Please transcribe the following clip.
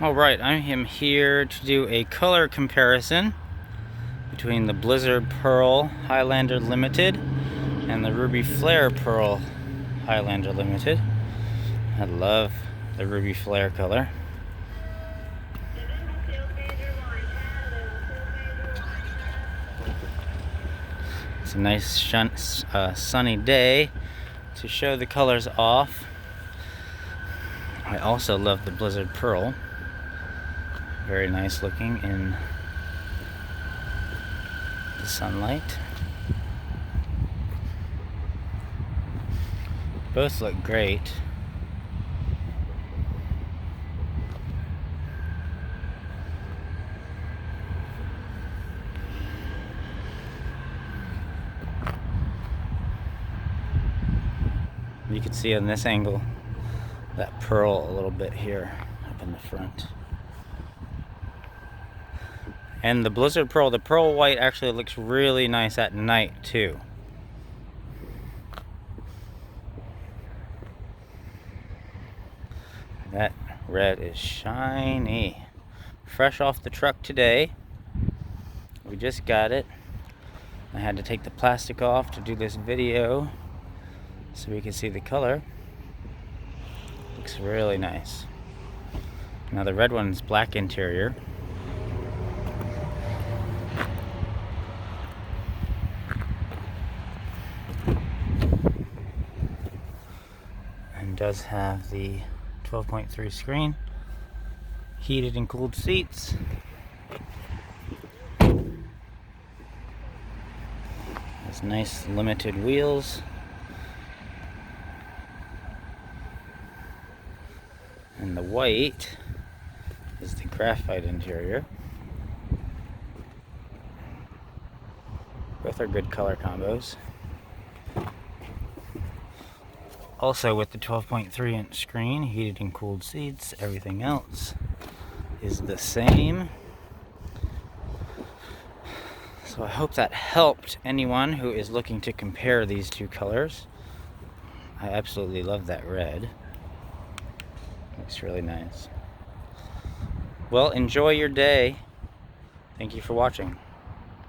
Alright, I am here to do a color comparison between the Blizzard Pearl Highlander Limited and the Ruby Flare Pearl Highlander Limited. I love the Ruby Flare color. It's a nice sunny day to show the colors off. I also love the Blizzard Pearl. Very nice looking in the sunlight. Both look great. You can see on this angle that pearl a little bit here up in the front. And the Blizzard Pearl, the pearl white actually looks really nice at night too. That red is shiny. Fresh off the truck today. We just got it. I had to take the plastic off to do this video so we can see the color. Looks really nice. Now the red one's black interior. And does have the 12.3 screen, heated and cooled seats. Has nice limited wheels. And the white is the graphite interior. Both are good color combos. Also with the 12.3 inch screen, heated and cooled seats, everything else is the same. So I hope that helped anyone who is looking to compare these two colors. I absolutely love that red. Looks really nice. Well, enjoy your day. Thank you for watching.